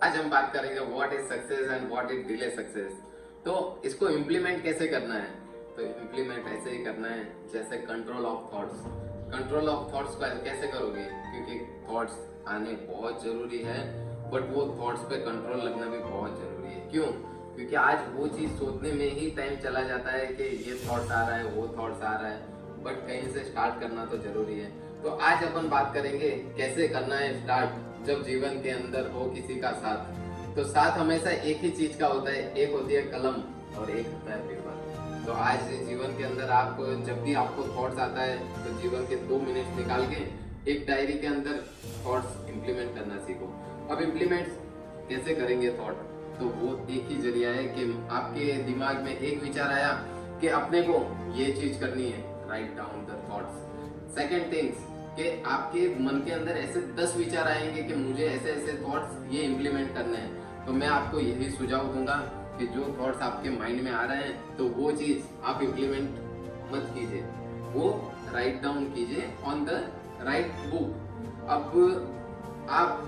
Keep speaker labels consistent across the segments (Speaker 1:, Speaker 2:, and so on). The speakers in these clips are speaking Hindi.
Speaker 1: आज हम बात करेंगे what is success and what is delay success. तो इसको इम्प्लीमेंट कैसे करना है? तो इम्प्लीमेंट ऐसे ही करना है जैसे control of thoughts. Control of thoughts को कैसे करोगे? क्योंकि थॉट्स आने बहुत जरूरी है, बट वो थॉट्स पे कंट्रोल लगना भी बहुत जरूरी है। क्यों? क्योंकि आज वो चीज सोचने में ही टाइम चला जाता है कि ये थॉट्स आ रहा है, वो थॉट्स आ रहा है, बट कहीं से स्टार्ट करना तो जरूरी है। तो आज अपन बात करेंगे कैसे करना है स्टार्ट जब जीवन के अंदर हो किसी का साथ। तो साथ हमेशा एक ही चीज का होता है, एक होती है कलम और एक होता है पेपर। तो आज जीवन के अंदर आप जब भी आपको थॉट्स आता है तो जीवन के 2 मिनट निकाल के एक डायरी के अंदर थॉट्स इंप्लीमेंट करना सीखो। अब इंप्लीमेंट कैसे करेंगे थॉट? तो वो एक ही जरिया है कि आपके दिमाग में एक विचार आया कि अपने को ये चीज करनी है, write down the thoughts. Second things कि आपके मन के अंदर ऐसे 10 विचार आएंगे कि मुझे ऐसे ऐसे थॉट्स ये इम्प्लीमेंट करने हैं। तो मैं आपको यही सुझाव दूंगा कि जो थॉट्स आपके माइंड में आ रहे हैं तो वो चीज आप इम्प्लीमेंट मत कीजिए, वो राइट डाउन कीजिए ऑन द राइट बुक। अब आप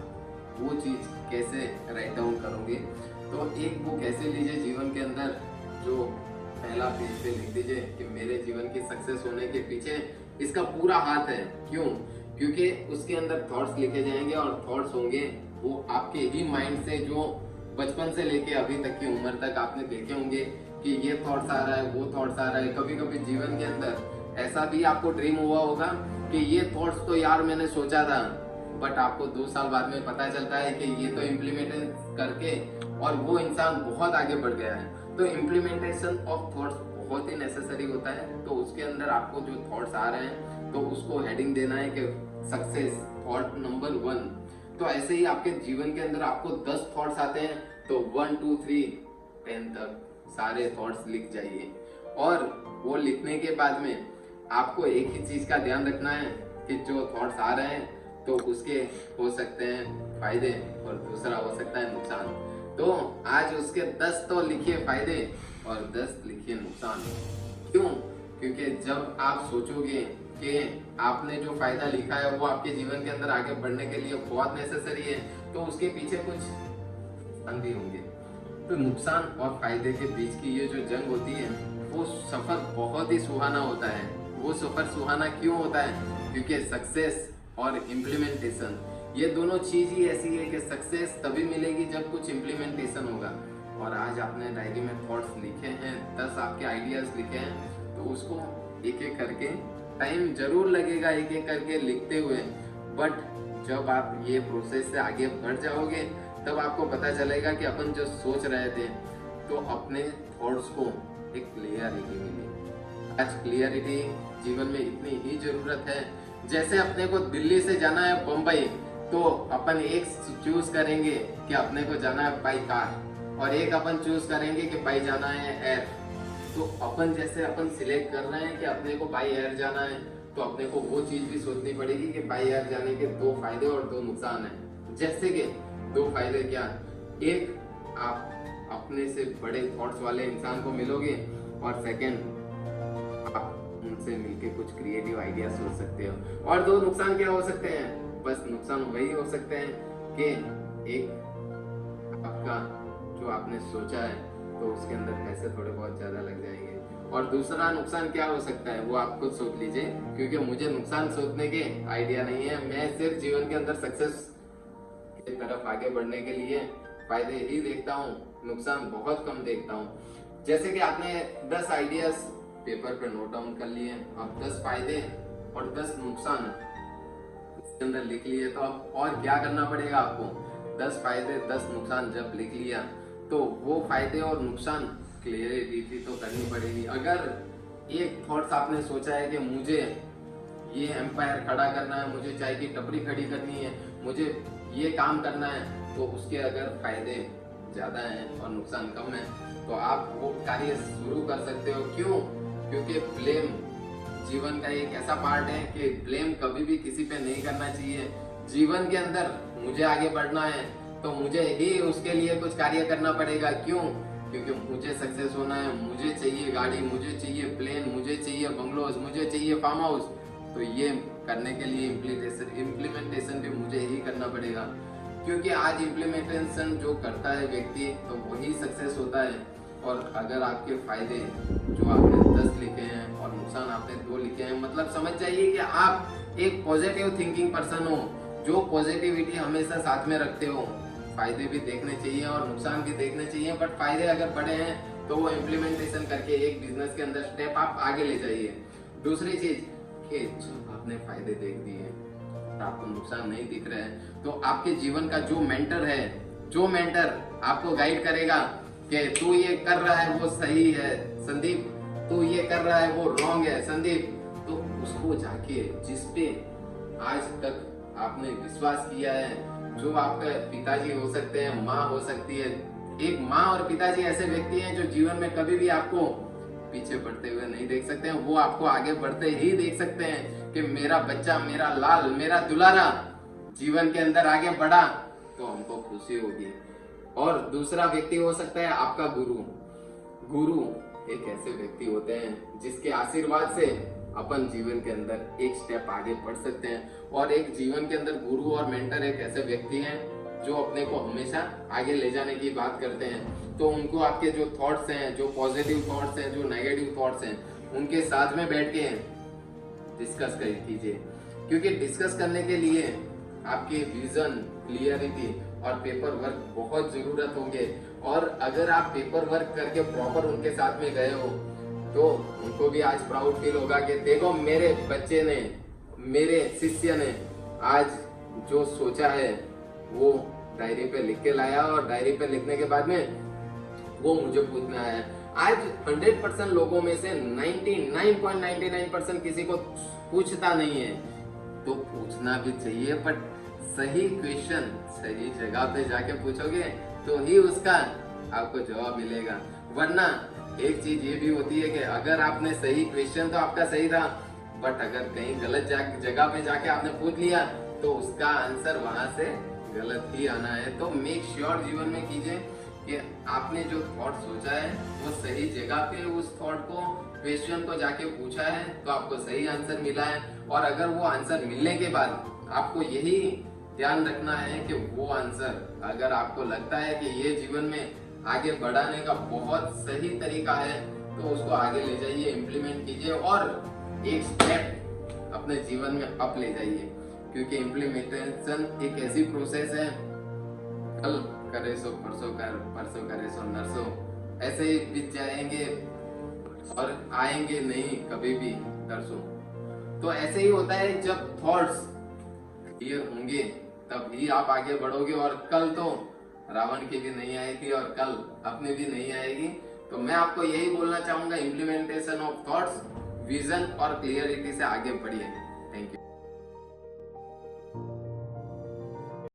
Speaker 1: वो चीज कैसे राइट डाउन करोगे? तो एक बुक ऐसे लीजिए जीवन के अंदर, जो पहला पेज पे लिख दीजिए कि मेरे जीवन की सक्सेस होने के पीछे इसका पूरा हाथ है। क्यों? क्योंकि उसके अंदर थॉट्स लिखे जाएंगे और थॉट्स होंगे वो आपके ही माइंड से, जो बचपन से लेके अभी तक की उम्र तक आपने देखे होंगे कि ये थॉट्स आ रहा है, वो थॉट्स आ रहा है। कभी कभी जीवन के अंदर ऐसा भी आपको ड्रीम हुआ होगा कि ये थॉट्स तो यार मैंने सोचा था, बट आपको 2 साल बाद में पता चलता है कि ये तो इम्प्लीमेंट करके और वो इंसान बहुत आगे बढ़ गया है। तो इम्प्लीमेंटेशन ऑफ थॉट्स बहुत ही नेसेसरी होता है। तो उसके अंदर आपको जो थॉट्स आ रहे हैं तो उसको हेडिंग देना है कि सक्सेस थॉट नंबर 1। तो ऐसे ही आपके जीवन के अंदर आपको 10 थॉट्स आते हैं तो 1 2 3 10 तक सारे थॉट्स लिख जाइए। और वो लिखने के बाद में आपको एक ही चीज का ध्यान रखना है कि जो थॉट्स आ रहे हैं तो उसके हो सकते हैं फायदे और दूसरा हो सकता है नुकसान। तो आज उसके 10 तो लिखिए फायदे और 10 लिखिए नुकसान। क्यों? क्योंकि जब आप सोचोगे कि आपने जो फायदा लिखा है वो आपके जीवन के अंदर आगे बढ़ने के लिए बहुत नेसेसरी है, तो उसके पीछे कुछ नुकसान भी होंगे। तो नुकसान और फायदे के बीच की ये जो जंग होती है वो सफर बहुत ही सुहाना होता है। वो सफर सुहाना क्यों होता है? क्योंकि सक्सेस और इम्प्लीमेंटेशन ये दोनों चीज ही ऐसी है कि सक्सेस तभी मिलेगी जब कुछ इम्प्लीमेंटेशन होगा। और आज आपने डायरी में थॉट्स लिखे हैं, 10 आपके आइडियाज लिखे हैं, तो उसको एक एक करके, टाइम जरूर लगेगा एक एक करके लिखते हुए, बट जब आप ये प्रोसेस से आगे बढ़ जाओगे तब आपको पता चलेगा कि अपन जो सोच रहे थे तो अपने थॉट्स को एक क्लियरिटी मिली। आज क्लियरिटी जीवन में इतनी ही जरूरत है। जैसे अपने को दिल्ली से जाना है बम्बई, तो अपन एक चूज करेंगे कि अपने को जाना है बाई कार, और एक अपन चूज करेंगे कि बाई जाना है एयर। तो अपन जैसे अपन सिलेक्ट कर रहे हैं कि अपने को बाई एयर जाना है, तो अपने को वो चीज भी सोचनी पड़ेगी कि बाई एयर जाने के 2 फायदे और 2 नुकसान है। जैसे कि 2 फायदे क्या? एक, आप अपने से बड़े थॉट्स वाले इंसान को मिलोगे, और सेकंड, आप उनसे मिलके कुछ क्रिएटिव आइडिया सोच सकते हो। और 2 नुकसान क्या हो सकते हैं? बस नुकसान वही हो सकते हैं कि एक, आपका जो आपने सोचा है तो उसके अंदर पैसे थोड़े बहुत ज्यादा लग जाएंगे, और दूसरा नुकसान क्या हो सकता है वो आप खुद सोच लीजिए, क्योंकि मुझे नुकसान सोचने के आइडिया नहीं है। मैं सिर्फ जीवन के अंदर सक्सेस की तरफ आगे बढ़ने के लिए फायदे ही देखता हूँ, नुकसान बहुत कम देखता हूँ। जैसे कि आपने 10 आइडियाज पेपर पे नोट डाउन कर लिए, अब 10 फायदे और 10 नुकसान इसके अंदर लिख लिए, तो अब और क्या करना पड़ेगा आपको? 10 फायदे 10 नुकसान जब लिख लिया तो वो फायदे और नुकसान क्लियरिटी तो करनी पड़ेगी। अगर एक थॉट्स आपने सोचा है कि मुझे ये एम्पायर खड़ा करना है, मुझे चाय की टपरी खड़ी करनी है, मुझे ये काम करना है, तो उसके अगर फायदे ज्यादा हैं और नुकसान कम है तो आप वो कार्य शुरू कर सकते हो। क्यों? क्योंकि ब्लेम जीवन का एक ऐसा पार्ट है कि ब्लेम कभी भी किसी पे नहीं करना चाहिए। जीवन के अंदर मुझे आगे बढ़ना है तो मुझे ही उसके लिए कुछ कार्य करना पड़ेगा। क्यों? क्योंकि मुझे सक्सेस होना है, मुझे चाहिए गाड़ी, मुझे चाहिए प्लेन, मुझे चाहिए बंगलोज, मुझे चाहिए फार्म हाउस। तो ये करने के लिए इम्प्लीमेंटेशन भी मुझे ही करना पड़ेगा। क्योंकि आज इम्प्लीमेंटेशन जो करता है व्यक्ति तो वही सक्सेस होता है। और अगर आपके फायदे जो आपने 10 लिखे हैं और नुकसान आपने 2 लिखे हैं, मतलब समझ जाइए कि आप एक पॉजिटिव थिंकिंग पर्सन हो, जो पॉजिटिविटी हमेशा साथ में रखते हो। फायदे भी देखने चाहिए और नुकसान भी देखने चाहिए, बट फायदे अगर बड़े हैं तो वो इम्प्लीमेंटेशन करके एक बिजनेस के अंदर स्टेप आप आगे ले जाइए। दूसरी चीज कि जब आपने फायदे देख दिए, आपको नुकसान नहीं दिख रहे हैं, तो आपके जीवन का जो मेंटर है, जो मेंटर आपको गाइड करेगा कि तू ये कर रहा है वो सही है संदीप, तू ये कर रहा है वो रॉन्ग है संदीप, तो उसको जाके जिसपे आज तक आपने विश्वास किया है, जो आपके पिताजी हो सकते हैं, माँ हो सकती है। एक माँ और पिताजी ऐसे व्यक्ति हैं जो जीवन में कभी भी आपको पीछे बढ़ते हुए नहीं देख सकते हैं, वो आपको आगे बढ़ते ही देख सकते हैं कि मेरा बच्चा, मेरा लाल, मेरा दुलारा जीवन के अंदर आगे बढ़ा तो हमको खुशी होगी। और दूसरा व्यक्ति हो सकता है आपका गुरु। गुरु एक ऐसे व्यक्ति होते हैं जिसके आशीर्वाद से अपन जीवन के अंदर एक स्टेप आगे बढ़ सकते हैं। और एक जीवन के अंदर गुरु और मेंटर एक ऐसे व्यक्ति हैं जो अपने को हमेशा आगे ले जाने की बात करते हैं। तो उनको आपके जो थॉट्स हैं, जो पॉजिटिव थॉट्स हैं, जो नेगेटिव थॉट्स हैं, उनके साथ में बैठ के डिस्कस कीजिए, क्योंकि डिस्कस करने के लिए आपके विजन, क्लियरिटी और पेपर वर्क बहुत जरूरत होंगे। और अगर आप पेपर वर्क करके प्रॉपर उनके साथ में गए हो तो उनको भी आज प्राउड फील होगा कि देखो मेरे बच्चे ने, मेरे शिष्य ने आज जो सोचा है वो डायरी पे लिख के लाया, और डायरी पे लिखने के बाद में वो मुझे पूछना है। आज 100% लोगों में से 99.99% किसी को पूछता नहीं है, तो पूछना भी चाहिए, बट सही क्वेश्चन सही जगह पे जाके पूछोगे तो ही उसका आपको जवाब मिलेगा। वरना एक चीज ये भी होती है कि अगर आपने सही क्वेश्चन तो आपका सही था, बट अगर कहीं गलत जगह पे जाके आपने पूछ लिया तो उसका आंसर वहां से गलत ही आना है। तो मेक श्योर जीवन में कीजिए कि आपने जो थॉट सोचा है वो सही जगह पे उस थॉट को, क्वेश्चन को जाके पूछा है तो आपको सही आंसर मिला है। और अगर वो आंसर मिलने के बाद आपको यही ध्यान रखना है कि वो आंसर अगर आपको लगता है कि ये जीवन में आगे बढ़ाने का बहुत सही तरीका है तो उसको आगे ले जाइए, इम्प्लीमेंट कीजिए और एक स्टेप अपने जीवन में अप ले जाइए। क्योंकि इम्प्लीमेंटेशन एक ऐसी प्रोसेस है, कल करे सो परसों कर, परसों करे सो नरसों, ऐसे ही बीत जाएंगे और आएंगे नहीं कभी भी तरसों। तो ऐसे ही होता है, जब थॉट्स क्लियर होंगे तब ही आप आगे बढ़ोगे। और कल तो रावण की भी नहीं आएगी और कल अपनी भी नहीं आएगी। तो मैं आपको यही बोलना चाहूंगा, इम्प्लीमेंटेशन ऑफ थॉट्स, विजन और क्लियरिटी से आगे बढ़िए। Thank you.